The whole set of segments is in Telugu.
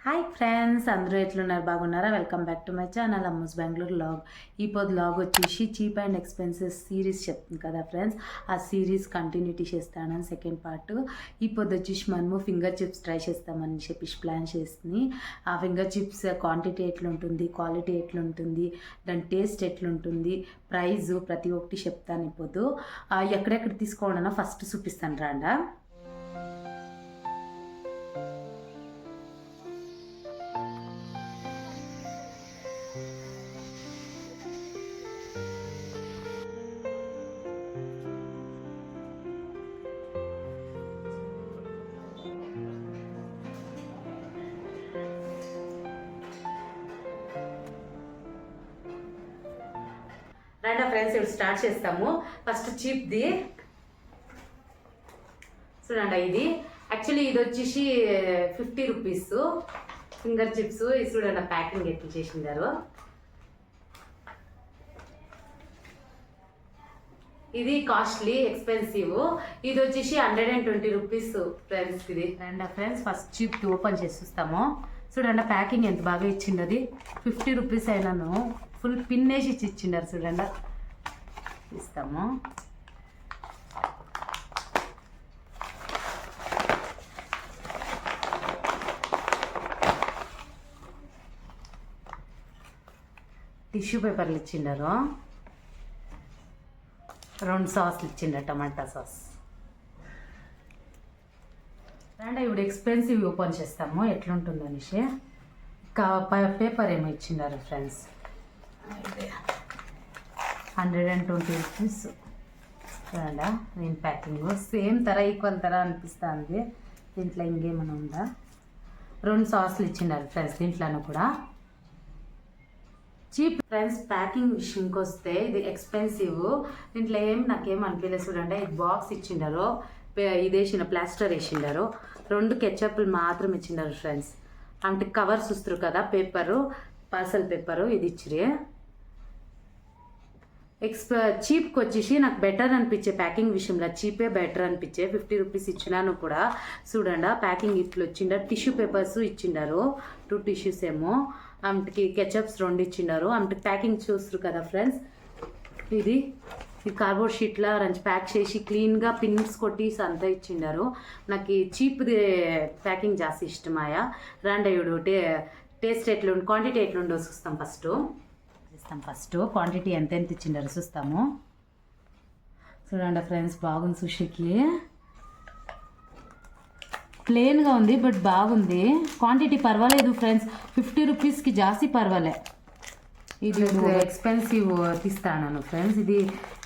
హాయ్ ఫ్రెండ్స్, అందరూ ఎట్లున్నారు? బాగున్నారా? Welcome back to my channel Ammu's Bengaluru log. ఈ పొద్దు లాగ్ వచ్చేసి చీప్ అండ్ ఎక్స్పెన్సివ్ సిరీస్ చెప్తుంది కదా ఫ్రెండ్స్. ఆ సిరీస్ కంటిన్యూటీ చేస్తాను సెకండ్ పార్ట్. ఈ పొద్దు వచ్చేసి మనము ఫింగర్ చిప్స్ ట్రై చేస్తామని చెప్పేసి ప్లాన్ చేస్తుంది. ఆ ఫింగర్ చిప్స్ క్వాంటిటీ ఎట్లుంటుంది, క్వాలిటీ ఎట్లుంటుంది, దాని టేస్ట్ ఎట్లుంటుంది, ప్రైస్ ప్రతి ఒక్కటి చెప్తాను. ఈ పొద్దు ఎక్కడెక్కడ తీసుకోవాలన్నా ఫస్ట్ చూపిస్తాను రాండా. రండి ఫ్రెండ్స్, ఇప్పుడు స్టార్ట్ చేస్తాము. ఫస్ట్ చీప్ది చూడండి. ఇది యాక్చువల్లీ ఇది వచ్చేసి 50 రూపీస్ ఫింగర్ చిప్స్. ఇది చూడండి ప్యాకింగ్ ఎట్లా చేసిండారు. ఇది కాస్ట్లీ ఎక్స్పెన్సివ్. ఇది వచ్చేసి 120 రూపీస్ ఫ్రెండ్స్. ఇది రండి ఫ్రెండ్స్, ఫస్ట్ చీప్ ఓపెన్ చేసి చూస్తాము. చూడండి ప్యాకింగ్ ఎంత బాగా ఇచ్చింది. అది 50 రూపీస్ అయినాను ఫుల్ పిన్ వేసి ఇచ్చిండారు. చూడండి ఇస్తాము. టిష్యూ పేపర్లు ఇచ్చిండారు. 2 సాస్లు ఇచ్చిండ, టమాటా సాస్. అండ్ ఇప్పుడు ఎక్స్పెన్సివ్ ఓపెన్ చేస్తాము ఎట్లుంటుంది అనేసి. పేపర్ ఏమో ఇచ్చిండారు ఫ్రెండ్స్. 120 రూపీస్. చూడండి నేను ప్యాకింగ్ సేమ్ తర ఈక్వల్ తర అనిపిస్తుంది. దీంట్లో ఇంకేమైనా ఉందా? 2 సాస్లు ఇచ్చిండారు ఫ్రెండ్స్. దీంట్లోనూ కూడా చీప్ ఫ్రెండ్స్. ప్యాకింగ్ విషయంకి వస్తే ఇది ఎక్స్పెన్సివ్. దీంట్లో నాకేం అనిపించలేదు. చూడండి ఇది బాక్స్ ఇచ్చిండారు, ఇది వేసిన ప్లాస్టర్ వేసిండారు. 2 కెచప్లు మాత్రం ఇచ్చిండారు ఫ్రెండ్స్. అంటే కవర్స్ చూస్తారు కదా, పేపరు పార్సల్ పేపరు ఇది ఇచ్చిరి. చీప్కి వచ్చేసి నాకు బెటర్ అనిపించే ప్యాకింగ్ విషయంలో చీపే బెటర్ అనిపించే. 50 రూపీస్ ఇచ్చినాను కూడా. చూడండి ప్యాకింగ్ ఇట్లా వచ్చిండారు. టిష్యూ పేపర్స్ ఇచ్చిండారు, 2 టిష్యూస్ ఏమో. ఆమెకి కెచప్స్ 2 ఇచ్చిండారు. ఆమెకి ప్యాకింగ్ చూస్తారు కదా ఫ్రెండ్స్. ఇది కార్డ్బోర్డ్ షీట్లో రంచి ప్యాక్ చేసి క్లీన్గా పిన్స్ కొట్టి అంతా ఇచ్చిండారు. నాకు చీప్ది ప్యాకింగ్ జాస్తి ఇష్టమాయా. రాండయుడు టేస్ట్ ఎట్లుండి క్వాంటిటీ ఎట్లుండో చూస్తాం. ఫస్ట్ క్వాంటిటీ ఎంత ఇచ్చిండారు చూస్తాము. చూడండి ఫ్రెండ్స్, బాగుంది. సుషికి ప్లెయిన్గా ఉంది బట్ బాగుంది. క్వాంటిటీ పర్వాలేదు ఫ్రెండ్స్. 50 రూపీస్కి జాస్తి పర్వాలే. ఇది ఎక్స్పెన్సివ్ తీస్తాను ఫ్రెండ్స్. ఇది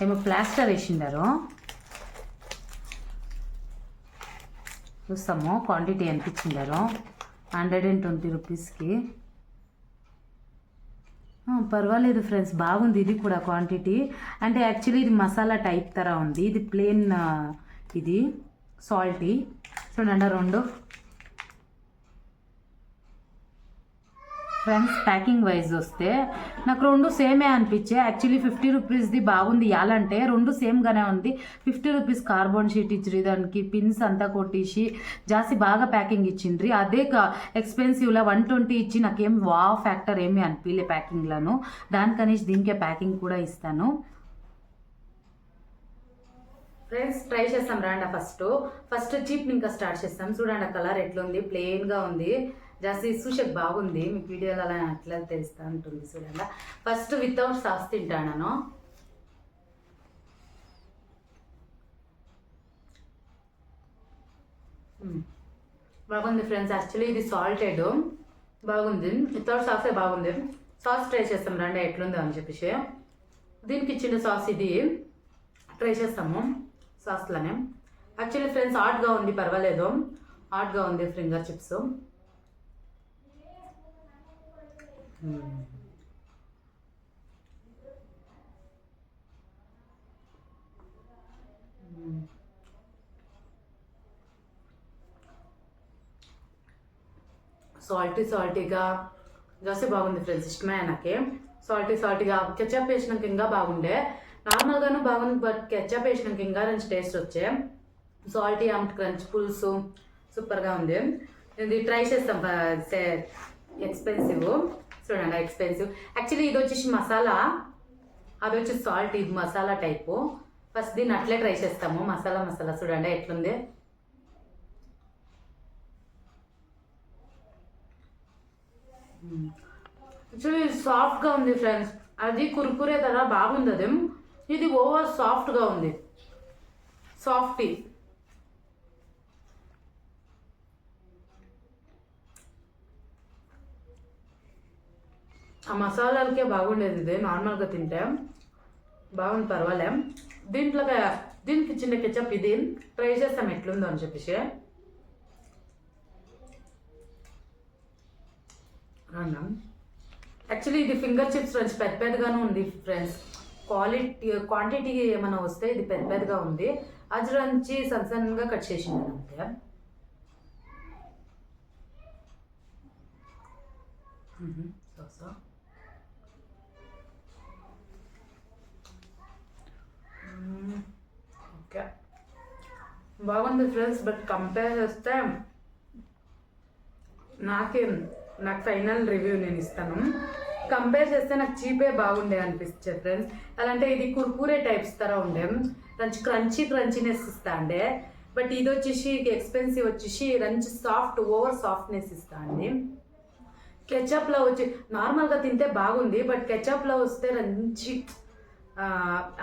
ఏమో ప్లాస్టర్ వేసిండారు. చూస్తాము క్వాంటిటీ ఎంత ఇచ్చిండారు. 120 రూపీస్కి పర్వాలేదు ఫ్రెండ్స్, బాగుంది. ఇది కూడా క్వాంటిటీ అంటే యాక్చువల్లీ ఇది మసాలా టైప్ తర ఉంది. ఇది ప్లెయిన్, ఇది సాల్టీ. చూడండి 2 ఫ్రెండ్స్. ప్యాకింగ్ వైజ్ వస్తే నాకు 2 సేమే అనిపించే. యాక్చువల్లీ 50 రూపీస్ది బాగుంది ఇవ్వాలంటే 2 సేమ్గానే ఉంది. 50 రూపీస్ కార్బన్ షీట్ ఇచ్చిరి, దానికి పిన్స్ అంతా కొట్టేసి జాస్తి బాగా ప్యాకింగ్ ఇచ్చిండ్రి. అదే ఎక్స్పెన్సివ్లో 120 ఇచ్చి నాకేం వావ్ ఫ్యాక్టర్ ఏమీ అనిపించలే ప్యాకింగ్లను. దానికనేసి దీనికే ప్యాకింగ్ కూడా ఇస్తాను ఫ్రెండ్స్. ట్రై చేస్తాం రాండా. ఫస్ట్ చీప్ ఇంకా స్టార్ట్ చేస్తాం. చూడండి కలర్ ఎట్లుంది, ప్లెయిన్గా ఉంది. జాస్తి చూసేకి బాగుంది. మీకు వీడియోలో అలా అట్లా తెలుస్తూ ఉంటుంది. చూడండి ఫస్ట్ వితౌట్ సాస్ తింటాను. బాగుంది ఫ్రెండ్స్. యాక్చువల్లీ ఇది సాల్టెడ్ బాగుంది. వితౌట్ సాసే బాగుంది. సాస్ ట్రై చేస్తాం రండి ఎట్లుందో అని చెప్పేసి. దీనికి ఇచ్చిన సాస్ ఇది ట్రై చేస్తాము సాస్లోనే. యాక్చువల్లీ ఫ్రెండ్స్ హాట్గా ఉంది, పర్వాలేదు. హాట్గా ఉంది ఫింగర్ చిప్స్. సాల్టీగా జాస్తి బాగుంది ఫ్రెండ్స్. ఇష్టమే నాకే. సాల్టీగా కెచప్ వేసినాక ఇంకా బాగుండే. నార్మల్గాను బాగుంది బట్ కెచప్ వేసినాక ఇంకా మంచి టేస్ట్ వచ్చే. సాల్టీ ఆమె క్రంచ్ పులుసు సూపర్గా ఉంది. ఇది ట్రై చేస్తాం ఎక్స్పెన్సివ్ చూడండి ఎక్స్పెన్సివ్ యాక్చువల్లీ ఇది వచ్చేసి మసాలా అది వచ్చి సాల్ట్ ఇది మసాలా టైపు ఫస్ట్ దీన్ని అట్లే ట్రై చేస్తాము మసాలా చూడండి ఎట్లుంది యాక్చువల్లీ సాఫ్ట్గా ఉంది ఫ్రెండ్స్ అది కురుకురే కదా బాగుంది అది ఇది ఓవర్ సాఫ్ట్గా ఉంది సాఫ్టీ ఆ మసాలాలకే బాగుండేది ఇది నార్మల్గా తింటే బాగుంది పర్వాలే దీనికి చిన్న కెచప్ ఇది ట్రై చేస్తాం ఎట్లుందో అని చెప్పేసి యాక్చువల్లీ ఇది ఫింగర్ చిప్స్ ఫ్రెండ్స్ పెద్దగానే ఉంది ఫ్రెండ్స్ క్వాంటిటీ ఏమైనా వస్తే ఇది పెద్దగా ఉంది అజ్రంచి సన్నగా కట్ చేసింది అంతే సో ఓకే బాగుంది ఫ్రెండ్స్ బట్ కంపేర్ చేస్తే నాకు ఫైనల్ రివ్యూ నేను ఇస్తాను కంపేర్ చేస్తే నాకు చీపే బాగుండే అనిపిస్తుంది ఫ్రెండ్స్ అలాంటే ఇది కుర్కురే టైప్స్ తర ఉండే క్రంచీనెస్ ఇస్తా అండి బట్ ఇది వచ్చేసి ఎక్స్పెన్సివ్ వచ్చేసి సాఫ్ట్ ఓవర్ సాఫ్ట్నెస్ ఇస్తా అండి కెచప్లో వచ్చి నార్మల్గా తింటే బాగుంది బట్ కెచప్లో వస్తే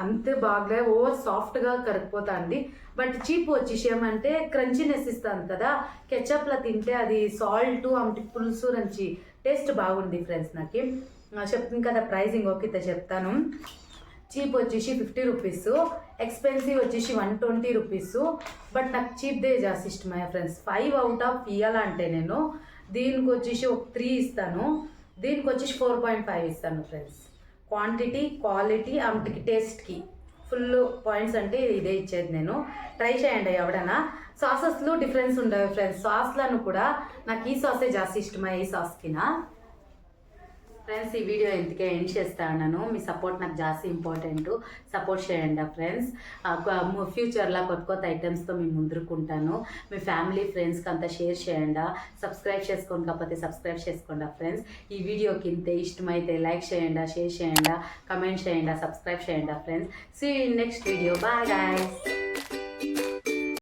అంతే బాగా ఓవర్ సాఫ్ట్గా కరిగిపోతా అండి బట్ చీప్ వచ్చేసి ఏమంటే క్రంచీనెస్ ఇస్తాను కదా కెచప్లో తింటే అది సాల్ట్ అంటే పులుసు రంచి టేస్ట్ బాగుంది ఫ్రెండ్స్ నాకు చెప్తాను కదా ప్రైజింగ్ ఓకే చెప్తాను చీప్ వచ్చేసి 50 రూపీస్ ఎక్స్పెన్సివ్ వచ్చేసి 120 రూపీస్ బట్ నాకు చీప్దే జాస్తి ఇష్టమయ్యా ఫ్రెండ్స్ 5 అవుట్ ఆఫ్ ఇవ్వాలంటే నేను దీనికి వచ్చేసి ఒక 3 ఇస్తాను దీనికి వచ్చేసి 4.5 ఇస్తాను ఫ్రెండ్స్ క్వాంటిటీ క్వాలిటీ అంతకి టేస్ట్కి ఫుల్ పాయింట్స్ అంటే ఇదే ఇచ్చేది నేను ట్రై చేయండి ఎవడన్నా సాసెస్లో డిఫరెన్స్ ఉండవు ఫ్రెండ్స్ సాస్లను కూడా నాకు ఈ సాసే జాస్తి ఇష్టమయ్యా ఈ సాస్కినా ఫ్రెండ్స్ ఈ వీడియో ఇంతకే ఎండ్ చేస్తాను మీ సపోర్ట్ నాకు జాస్తి ఇంపార్టెంట్ సపోర్ట్ చేయండి ఫ్రెండ్స్ ఫ్యూచర్లో కొత్త ఐటమ్స్తో మేము ముందుకుంటాను మీ ఫ్యామిలీ ఫ్రెండ్స్కి అంతా షేర్ చేయండి సబ్స్క్రైబ్ చేసుకోండి కాకపోతే సబ్స్క్రైబ్ చేసుకోండి ఫ్రెండ్స్ ఈ వీడియోకి ఇంత ఇష్టమైతే లైక్ చేయండి షేర్ చేయండి కమెంట్ చేయండి సబ్స్క్రైబ్ చేయండి friends see you in next video bye guys